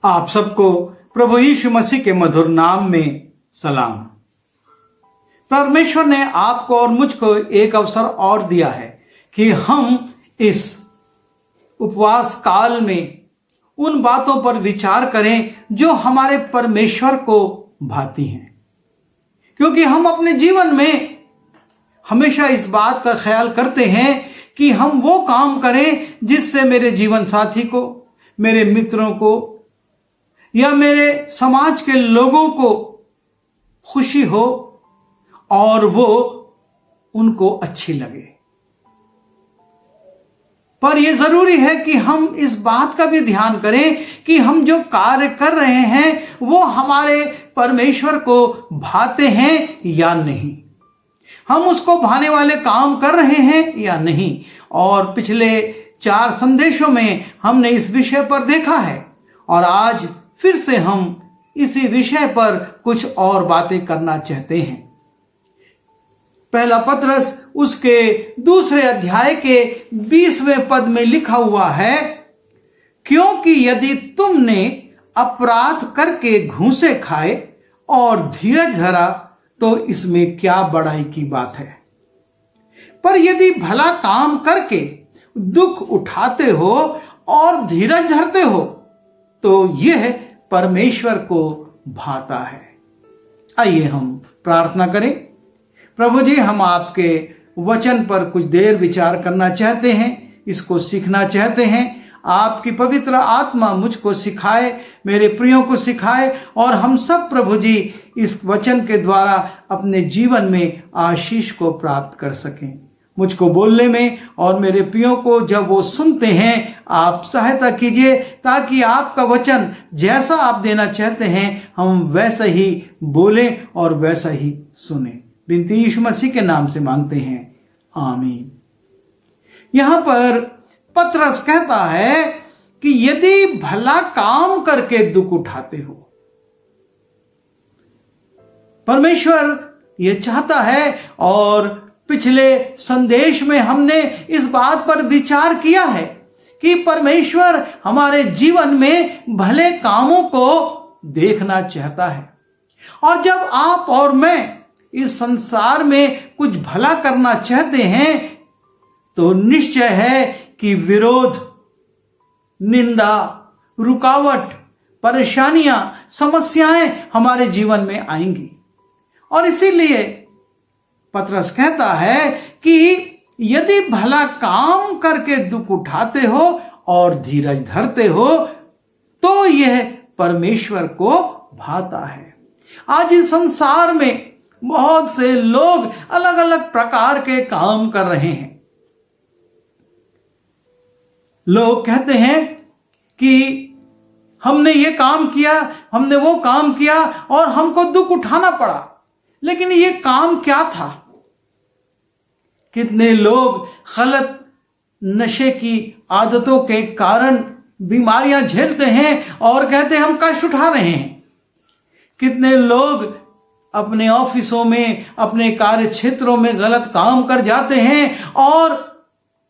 आप सबको प्रभु यीशु मसीह के मधुर नाम में सलाम। परमेश्वर ने आपको और मुझको एक अवसर और दिया है कि हम इस उपवास काल में उन बातों पर विचार करें जो हमारे परमेश्वर को भाती हैं, क्योंकि हम अपने जीवन में हमेशा इस बात का ख्याल करते हैं कि हम वो काम करें जिससे मेरे जीवन साथी को, मेरे मित्रों को या मेरे समाज के लोगों को खुशी हो और वो उनको अच्छी लगे। पर यह जरूरी है कि हम इस बात का भी ध्यान करें कि हम जो कार्य कर रहे हैं वो हमारे परमेश्वर को भाते हैं या नहीं, हम उसको भाने वाले काम कर रहे हैं या नहीं। और पिछले 4 संदेशों में हमने इस विषय पर देखा है और आज फिर से हम इसी विषय पर कुछ और बातें करना चाहते हैं। पहला पत्रस उसके 2 अध्याय के 20वें पद में लिखा हुआ है, क्योंकि यदि तुमने अपराध करके घूंसे खाए और धीरज धरा तो इसमें क्या बड़ाई की बात है। पर यदि भला काम करके दुख उठाते हो और धीरज धरते हो तो यह परमेश्वर को भाता है। आइए हम प्रार्थना करें। प्रभु जी, हम आपके वचन पर कुछ देर विचार करना चाहते हैं, इसको सीखना चाहते हैं। आपकी पवित्र आत्मा मुझको सिखाए, मेरे प्रियों को सिखाए और हम सब प्रभु जी इस वचन के द्वारा अपने जीवन में आशीष को प्राप्त कर सकें। मुझको बोलने में और मेरे प्रियों को जब वो सुनते हैं आप सहायता कीजिए, ताकि आपका वचन जैसा आप देना चाहते हैं हम वैसा ही बोलें और वैसा ही सुने। बिनती यीशु मसीह के नाम से मांगते हैं, आमीन। यहां पर पत्रस कहता है कि यदि भला काम करके दुख उठाते हो, परमेश्वर ये चाहता है। और पिछले संदेश में हमने इस बात पर विचार किया है कि परमेश्वर हमारे जीवन में भले कामों को देखना चाहता है। और जब आप और मैं इस संसार में कुछ भला करना चाहते हैं तो निश्चय है कि विरोध, निंदा, रुकावट, परेशानियां, समस्याएं हमारे जीवन में आएंगी। और इसीलिए पत्रस कहता है कि यदि भला काम करके दुख उठाते हो और धीरज धरते हो तो यह परमेश्वर को भाता है। आज इस संसार में बहुत से लोग अलग अलग प्रकार के काम कर रहे हैं। लोग कहते हैं कि हमने ये काम किया, हमने वो काम किया और हमको दुख उठाना पड़ा, लेकिन ये काम क्या था। कितने लोग गलत नशे की आदतों के कारण बीमारियां झेलते हैं और कहते हैं हम कष्ट उठा रहे हैं। कितने लोग अपने ऑफिसों में, अपने कार्य क्षेत्रों में गलत काम कर जाते हैं और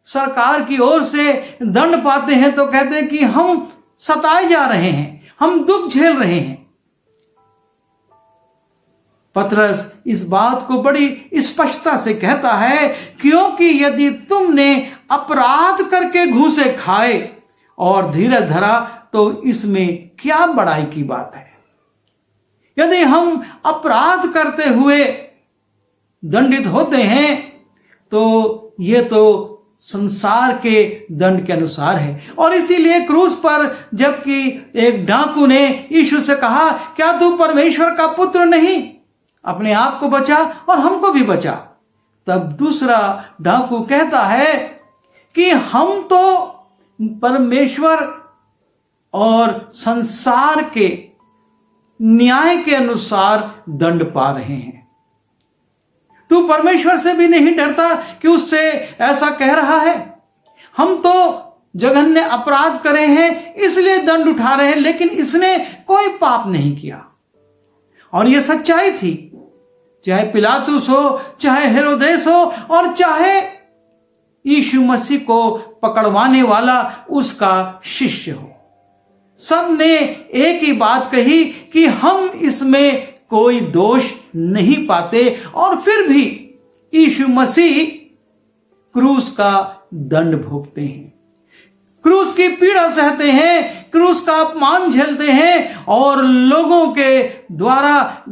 सरकार की ओर से दंड पाते हैं तो कहते हैं कि हम सताए जा रहे हैं, हम दुख झेल रहे हैं। पत्रस इस बात को बड़ी स्पष्टता से कहता है, क्योंकि यदि तुमने अपराध करके घूंसे खाए और धीरज धरा तो इसमें क्या बड़ाई की बात है। यदि हम अपराध करते हुए दंडित होते हैं तो यह तो संसार के दंड के अनुसार है। और इसीलिए क्रूस पर जबकि एक डाकू ने यीशु से कहा, क्या तू परमेश्वर का पुत्र नहीं, अपने आप को बचा और हमको भी बचा, तब दूसरा डाकू कहता है कि हम तो परमेश्वर और संसार के न्याय के अनुसार दंड पा रहे हैं। तू परमेश्वर से भी नहीं डरता कि उससे ऐसा कह रहा है। हम तो जघन्य अपराध करे हैं इसलिए दंड उठा रहे हैं, लेकिन इसने कोई पाप नहीं किया। और यह सच्चाई थी, चाहे पिलातुस हो, चाहे हेरोदेस हो और चाहे यीशु मसीह को पकड़वाने वाला उसका शिष्य हो। सब ने एक ही बात कही कि हम इसमें कोई दोष नहीं पाते, और फिर भी यीशु मसीह क्रूस का दंड भोगते हैं, क्रूस की पीड़ा सहते हैं, क्रूस का अपमान झेलते हैं, और लोगों के द्वारा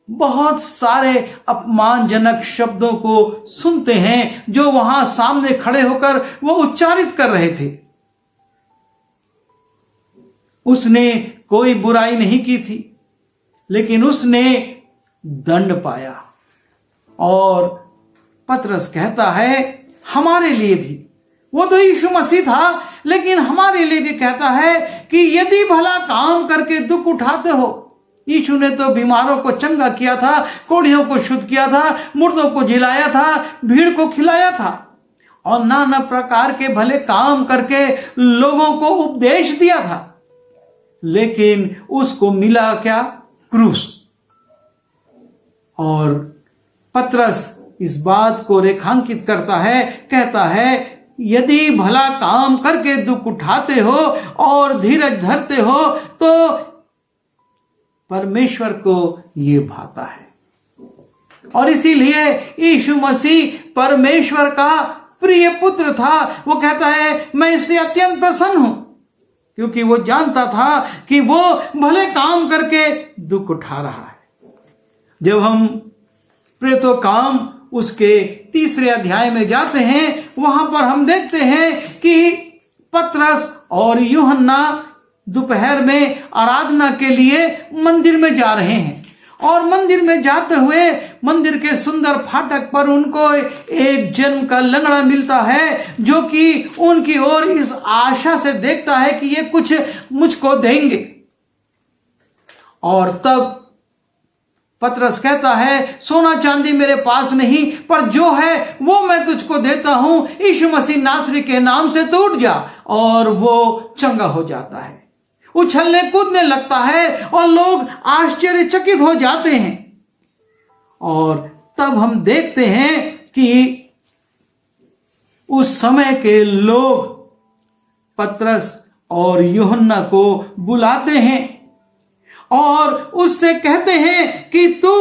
बहुत सारे अपमानजनक शब्दों को सुनते हैं जो वहां सामने खड़े होकर वो उच्चारित कर रहे थे। उसने कोई बुराई नहीं की थी, लेकिन उसने दंड पाया। और पतरस कहता है हमारे लिए भी, वो तो यीशु मसीह था, लेकिन हमारे लिए भी कहता है कि यदि भला काम करके दुख उठाते हो। यीशु ने तो बीमारों को चंगा किया था, कोढ़ियों को शुद्ध किया था, मुर्दों को जिलाया था, भीड़ को खिलाया था, और नाना प्रकार के भले काम करके लोगों को उपदेश दिया था। लेकिन उसको मिला क्या? क्रूस। और पतरस इस बात को रेखांकित करता है, कहता है यदि भला काम करके दुख उठाते हो और धीरज धरते हो तो परमेश्वर को ये भाता है। और इसीलिए यीशु मसीह परमेश्वर का प्रिय पुत्र था। वो कहता है मैं इससे अत्यंत प्रसन्न हूं, क्योंकि वो जानता था कि वो भले काम करके दुख उठा रहा है। जब हम प्रेतो काम उसके 3 अध्याय में जाते हैं, वहां पर हम देखते हैं कि पतरस और यूहन्ना दोपहर में आराधना के लिए मंदिर में जा रहे हैं, और मंदिर में जाते हुए मंदिर के सुंदर फाटक पर उनको एक जन्म का लंगड़ा मिलता है, जो कि उनकी ओर इस आशा से देखता है कि ये कुछ मुझको देंगे। और तब पतरस कहता है सोना चांदी मेरे पास नहीं, पर जो है वो मैं तुझको देता हूं, यीशु मसीह नासरी के नाम से तो उठ जा। और वो चंगा हो जाता है, उछलने कूदने लगता है, और लोग आश्चर्यचकित हो जाते हैं। और तब हम देखते हैं कि उस समय के लोग पतरस और यूहन्ना को बुलाते हैं और उससे कहते हैं कि तू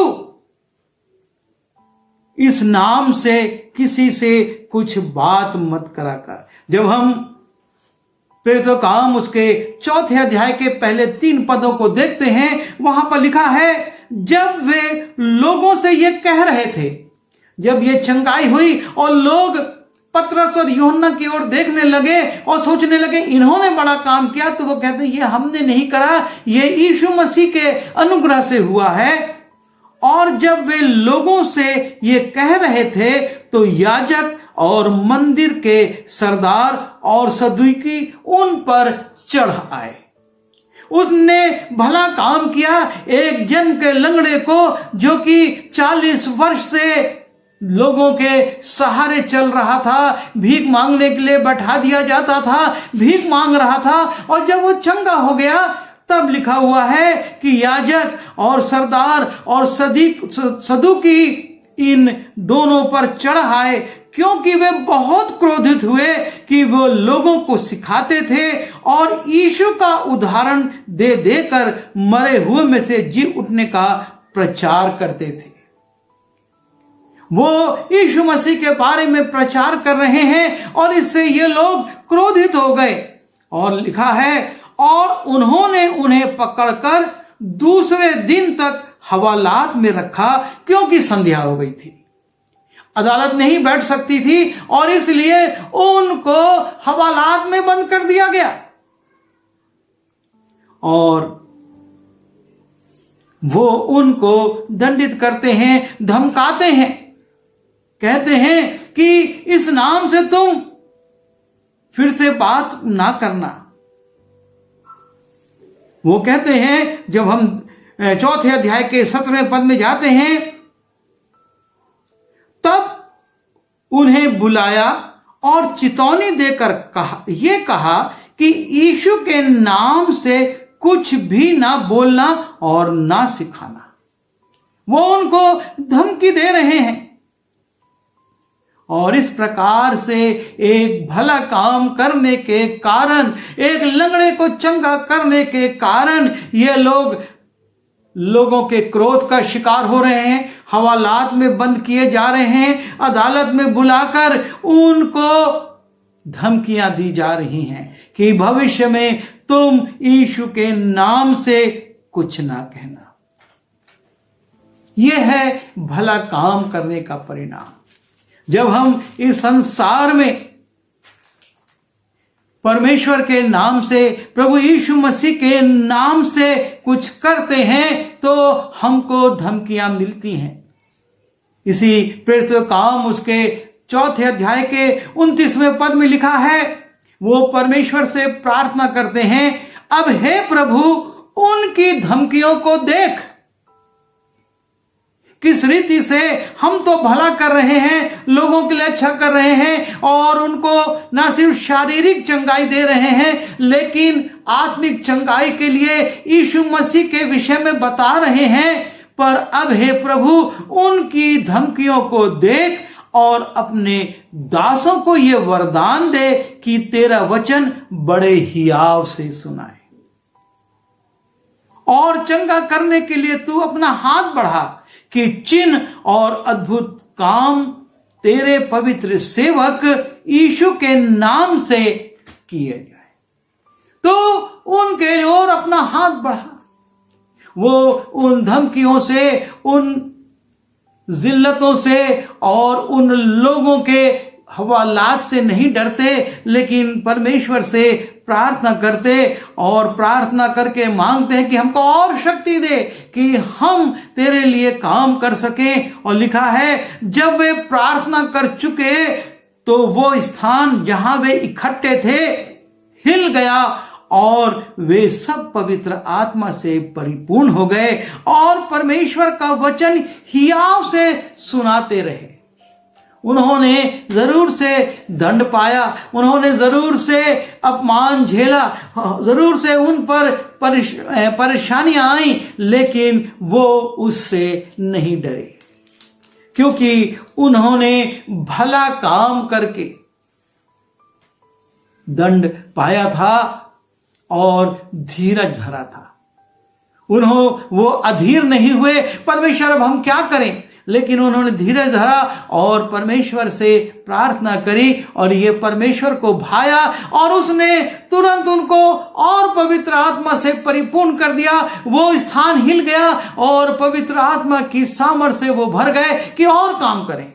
इस नाम से किसी से कुछ बात मत करा कर। जब हम प्रेरितों का काम उसके 4 अध्याय के पहले 3 पदों को देखते हैं, वहां पर लिखा है जब वे लोगों से ये कह रहे थे, जब ये चंगाई हुई और लोग पतरस और यूहन्ना की ओर देखने लगे और सोचने लगे इन्होंने बड़ा काम किया, तो वो कहते ये हमने नहीं करा, ये यीशु मसीह के अनुग्रह से हुआ है। और जब वे लोगों से ये कह रहे थे तो याजक और मंदिर के सरदार और सदूकी उन पर चढ़ आए। उसने भला काम किया, एक जन के लंगड़े को जो कि 40 वर्ष से लोगों के सहारे चल रहा था, भीख मांगने के लिए बैठा दिया जाता था, भीख मांग रहा था, और जब वो चंगा हो गया तब लिखा हुआ है कि याजक और सरदार और सदूकी इन दोनों पर चढ़ आए, क्योंकि वे बहुत क्रोधित हुए कि वो लोगों को सिखाते थे और यीशु का उदाहरण दे देकर मरे हुए में से जी उठने का प्रचार करते थे। वो यीशु मसीह के बारे में प्रचार कर रहे हैं और इससे ये लोग क्रोधित हो गए। और लिखा है और उन्होंने उन्हें पकड़कर दूसरे दिन तक हवालात में रखा, क्योंकि संध्या हो गई थी, अदालत नहीं बैठ सकती थी, और इसलिए उनको हवालात में बंद कर दिया गया। और वो उनको दंडित करते हैं, धमकाते हैं, कहते हैं कि इस नाम से तुम फिर से बात ना करना। वो कहते हैं, जब हम 4 अध्याय के 17वें पद में जाते हैं, तब उन्हें बुलाया और चितौनी देकर कहा कि यीशु के नाम से कुछ भी ना बोलना और ना सिखाना। वो उनको धमकी दे रहे हैं। और इस प्रकार से एक भला काम करने के कारण, एक लंगड़े को चंगा करने के कारण ये लोगों के क्रोध का शिकार हो रहे हैं, हवालात में बंद किए जा रहे हैं, अदालत में बुलाकर उनको धमकियां दी जा रही हैं कि भविष्य में तुम यीशु के नाम से कुछ ना कहना। यह है भला काम करने का परिणाम। जब हम इस संसार में परमेश्वर के नाम से, प्रभु यीशु मसीह के नाम से कुछ करते हैं तो हमको धमकियां मिलती हैं। इसी प्रेरित काम उसके 4 अध्याय के 29वें पद में लिखा है, वो परमेश्वर से प्रार्थना करते हैं, अब हे प्रभु उनकी धमकियों को देख। किस रीति से हम तो भला कर रहे हैं, लोगों के लिए अच्छा कर रहे हैं और उनको ना सिर्फ शारीरिक चंगाई दे रहे हैं लेकिन आत्मिक चंगाई के लिए यीशु मसीह के विषय में बता रहे हैं। पर अब हे प्रभु उनकी धमकियों को देख और अपने दासों को यह वरदान दे कि तेरा वचन बड़े हियाव से सुनाए और चंगा करने के लिए तू अपना हाथ बढ़ा कि चिन्ह और अद्भुत काम तेरे पवित्र सेवक यीशु के नाम से किए जाए। तो उनके ओर अपना हाथ बढ़ा। वो उन धमकियों से, उन जिल्लतों से और उन लोगों के हवालात से नहीं डरते, लेकिन परमेश्वर से प्रार्थना करते और प्रार्थना करके मांगते हैं कि हमको और शक्ति दे कि हम तेरे लिए काम कर सकें। और लिखा है, जब वे प्रार्थना कर चुके तो वो स्थान जहां वे इकट्ठे थे हिल गया और वे सब पवित्र आत्मा से परिपूर्ण हो गए और परमेश्वर का वचन हियाव से सुनाते रहे। उन्होंने जरूर से दंड पाया, उन्होंने जरूर से अपमान झेला, जरूर से उन पर परेशानियां आई, लेकिन वो उससे नहीं डरे क्योंकि उन्होंने भला काम करके दंड पाया था और धीरज धरा था। वो अधीर नहीं हुए, परमेश्वर अब हम क्या करें, लेकिन उन्होंने धीरज धरा और परमेश्वर से प्रार्थना करी और ये परमेश्वर को भाया और उसने तुरंत उनको और पवित्र आत्मा से परिपूर्ण कर दिया। वो स्थान हिल गया और पवित्र आत्मा की सामर्थ से वो भर गए कि और काम करें।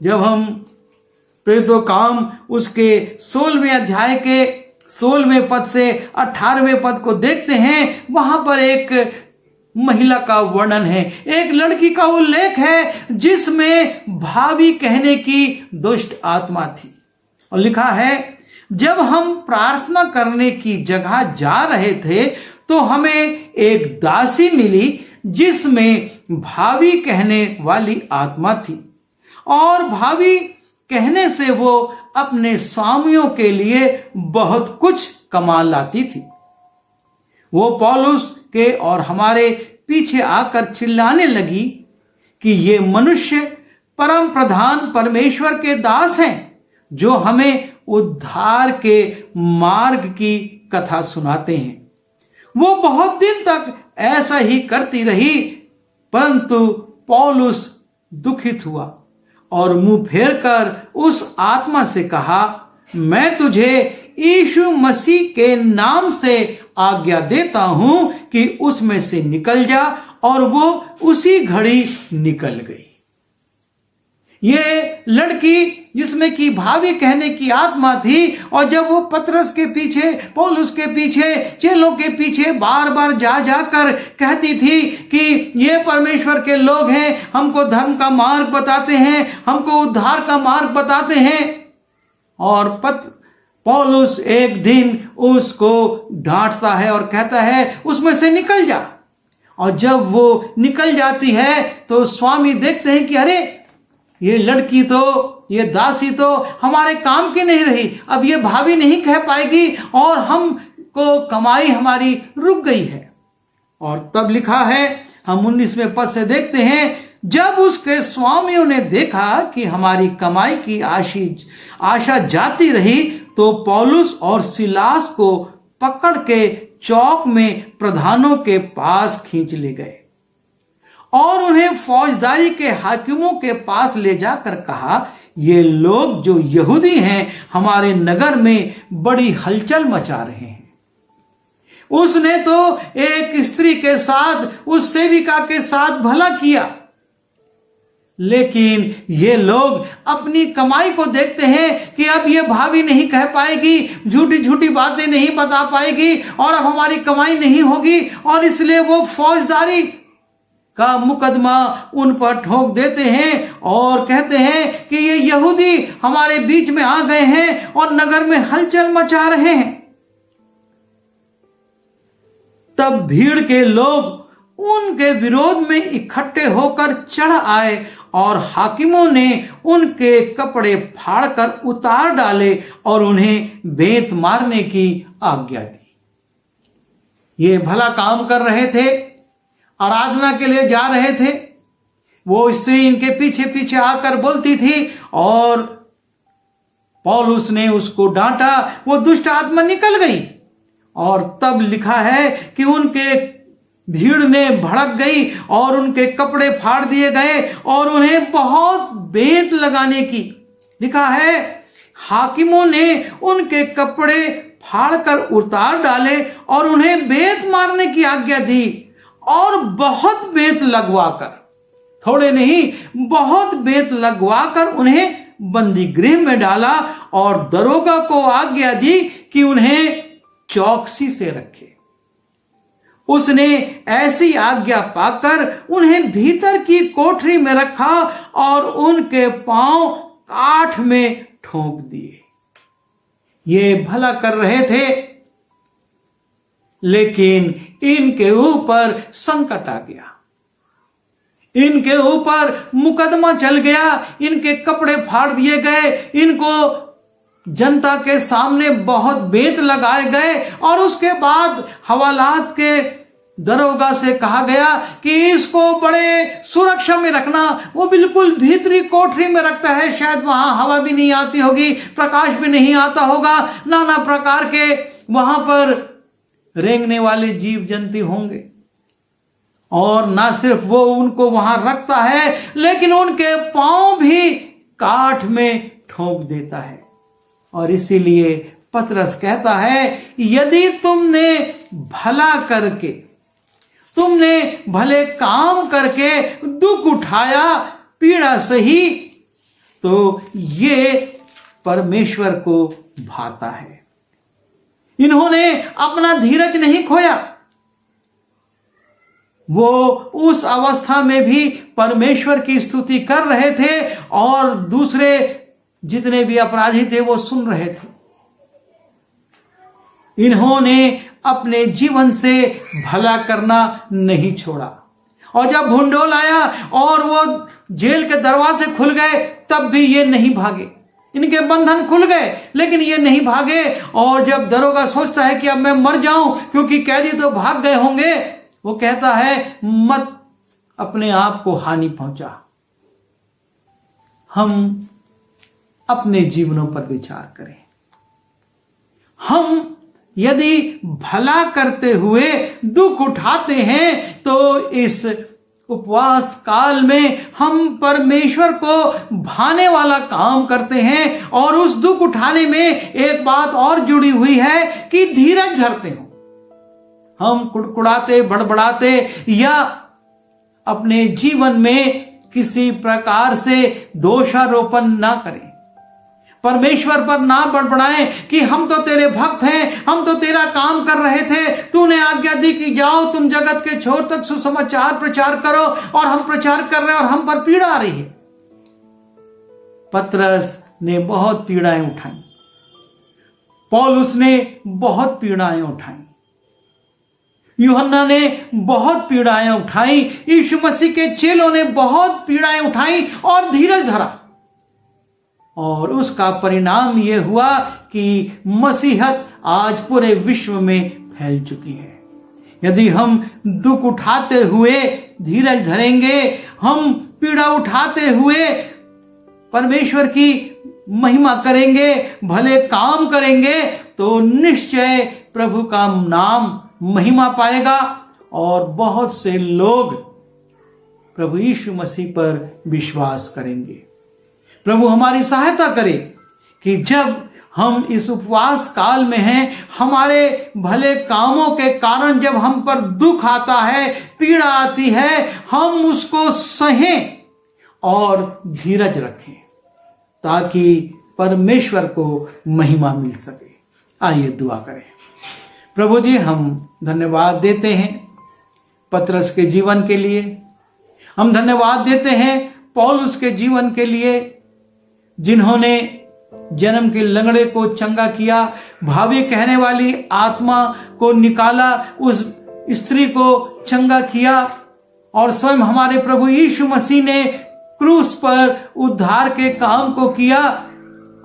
जब हम प्रेरितों काम उसके 16वें अध्याय के 16वें पद से 18वें पद को देखते हैं, वहां पर एक महिला का वर्णन है, एक लड़की का उल्लेख है जिसमें भावी कहने की दुष्ट आत्मा थी। और लिखा है, जब हम प्रार्थना करने की जगह जा रहे थे तो हमें एक दासी मिली जिसमें भावी कहने वाली आत्मा थी और भावी कहने से वो अपने स्वामियों के लिए बहुत कुछ कमा लाती थी। वो पौलुस के और हमारे पीछे आकर चिल्लाने लगी कि ये मनुष्य परम प्रधान परमेश्वर के दास हैं जो हमें उद्धार के मार्ग की कथा सुनाते हैं। वो बहुत दिन तक ऐसा ही करती रही, परंतु पौलुस दुखित हुआ और मुंह फेर कर उस आत्मा से कहा, मैं तुझे यीशु मसीह के नाम से आज्ञा देता हूं कि उसमें से निकल जा, और वो उसी घड़ी निकल गई। ये लड़की जिसमें कि भावी कहने की आत्मा थी, और जब वो पतरस के पीछे, पौलुस के पीछे, चेलों के पीछे बार बार जा जाकर कहती थी कि ये परमेश्वर के लोग हैं, हमको धर्म का मार्ग बताते हैं, हमको उद्धार का मार्ग बताते हैं, और पौलुस एक दिन उसको डांटता है और कहता है उसमें से निकल जा। और जब वो निकल जाती है तो स्वामी देखते हैं कि अरे ये लड़की तो, ये दासी तो हमारे काम की नहीं रही, अब ये भाभी नहीं कह पाएगी और हमको कमाई हमारी रुक गई है। और तब लिखा है, हम 19वें पद से देखते हैं, जब उसके स्वामियों ने देखा कि हमारी कमाई की आशा जाती रही, तो पौलुस और सिलास को पकड़ के चौक में प्रधानों के पास खींच ले गए और उन्हें फौजदारी के हाकिमों के पास ले जाकर कहा, ये लोग जो यहूदी हैं हमारे नगर में बड़ी हलचल मचा रहे हैं। उसने तो एक स्त्री के साथ, उस सेविका के साथ भला किया, लेकिन ये लोग अपनी कमाई को देखते हैं कि अब ये भाभी नहीं कह पाएगी, झूठी झूठी बातें नहीं बता पाएगी और अब हमारी कमाई नहीं होगी, और इसलिए वो फौजदारी का मुकदमा उन पर ठोक देते हैं और कहते हैं कि ये यहूदी हमारे बीच में आ गए हैं और नगर में हलचल मचा रहे हैं। तब भीड़ के लोग उनके विरोध में इकट्ठे होकर चढ़ आए और हाकिमों ने उनके कपड़े फाड़कर उतार डाले और उन्हें बेंत मारने की आज्ञा दी। ये भला काम कर रहे थे, आराधना के लिए जा रहे थे। वो स्त्री इनके पीछे पीछे आकर बोलती थी और पौलुस ने उसको डांटा, वो दुष्ट आत्मा निकल गई। और तब लिखा है कि उनके भीड़ ने भड़क गई और उनके कपड़े फाड़ दिए गए और उन्हें बहुत बेंत लगाने की, लिखा है हाकिमों ने उनके कपड़े फाड़कर उतार डाले और उन्हें बेंत मारने की आज्ञा दी और बहुत बेंत लगवाकर, थोड़े नहीं बहुत बेंत लगवाकर उन्हें बंदी गृह में डाला और दरोगा को आज्ञा दी कि उन्हें चौकसी से रखे। उसने ऐसी आज्ञा पाकर उन्हें भीतर की कोठरी में रखा और उनके पांव काठ में ठोंक दिए। ये भला कर रहे थे, लेकिन इनके ऊपर संकट आ गया, इनके ऊपर मुकदमा चल गया, इनके कपड़े फाड़ दिए गए, इनको जनता के सामने बहुत बेंत लगाए गए और उसके बाद हवालात के दरोगा से कहा गया कि इसको बड़े सुरक्षा में रखना। वो बिल्कुल भीतरी कोठरी में रखता है, शायद वहां हवा भी नहीं आती होगी, प्रकाश भी नहीं आता होगा, नाना प्रकार के वहां पर रेंगने वाले जीव जंतु होंगे। और ना सिर्फ वो उनको वहां रखता है, लेकिन उनके पांव भी काठ में ठोक देता है। और इसीलिए पतरस कहता है, यदि तुमने भला करके, तुमने भले काम करके दुख उठाया, पीड़ा सही, तो ये परमेश्वर को भाता है। इन्होंने अपना धीरज नहीं खोया, वो उस अवस्था में भी परमेश्वर की स्तुति कर रहे थे और दूसरे जितने भी अपराधी थे वो सुन रहे थे। इन्होंने अपने जीवन से भला करना नहीं छोड़ा। और जब भूंडोल आया और वो जेल के दरवाजे खुल गए, तब भी ये नहीं भागे। इनके बंधन खुल गए, लेकिन ये नहीं भागे। और जब दरोगा सोचता है कि अब मैं मर जाऊं क्योंकि कैदी तो भाग गए होंगे, वो कहता है मत अपने आप को हानि पहुंचा। हम अपने जीवनों पर विचार करें। हम यदि भला करते हुए दुख उठाते हैं, तो इस उपवास काल में हम परमेश्वर को भाने वाला काम करते हैं। और उस दुख उठाने में एक बात और जुड़ी हुई है कि धीरज धरते हो। हम कुड़कुड़ाते, बड़बड़ाते या अपने जीवन में किसी प्रकार से दोषारोपण ना करें, परमेश्वर पर ना बड़बड़ाएं कि हम तो तेरे भक्त हैं, हम तो तेरा काम कर रहे थे, तूने आज्ञा दी कि जाओ तुम जगत के छोर तक सुसमाचार प्रचार करो, और हम प्रचार कर रहे हैं और हम पर पीड़ा आ रही है। पतरस ने बहुत पीड़ाएं उठाई, पौलुस ने बहुत पीड़ाएं उठाई, यूहन्ना ने बहुत पीड़ाएं उठाई, यीशु मसीह के चेलों ने बहुत पीड़ाएं उठाई और धीरज धरा। और उसका परिणाम यह हुआ कि मसीहत आज पूरे विश्व में फैल चुकी है। यदि हम दुख उठाते हुए धीरज धरेंगे, हम पीड़ा उठाते हुए परमेश्वर की महिमा करेंगे, भले काम करेंगे, तो निश्चय प्रभु का नाम महिमा पाएगा और बहुत से लोग प्रभु यीशु मसीह पर विश्वास करेंगे। प्रभु हमारी सहायता करे कि जब हम इस उपवास काल में हैं, हमारे भले कामों के कारण जब हम पर दुख आता है, पीड़ा आती है, हम उसको सहें और धीरज रखें ताकि परमेश्वर को महिमा मिल सके। आइए दुआ करें। प्रभु जी, हम धन्यवाद देते हैं पतरस के जीवन के लिए, हम धन्यवाद देते हैं पौलुस के जीवन के लिए, जिन्होंने जन्म के लंगड़े को चंगा किया, भावी कहने वाली आत्मा को निकाला, उस स्त्री को चंगा किया, और स्वयं हमारे प्रभु यीशु मसीह ने क्रूस पर उद्धार के काम को किया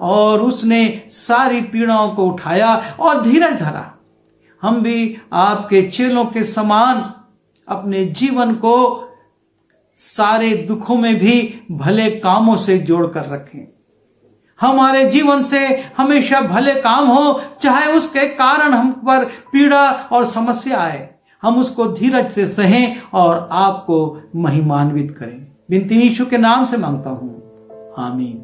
और उसने सारी पीड़ाओं को उठाया और धीरज धरा। हम भी आपके चेलों के समान अपने जीवन को सारे दुखों में भी भले कामों से जोड़कर रखें। हमारे जीवन से हमेशा भले काम हो, चाहे उसके कारण हम पर पीड़ा और समस्या आए, हम उसको धीरज से सहें और आपको महिमान्वित करें। विनती यीशु के नाम से मांगता हूं, आमीन।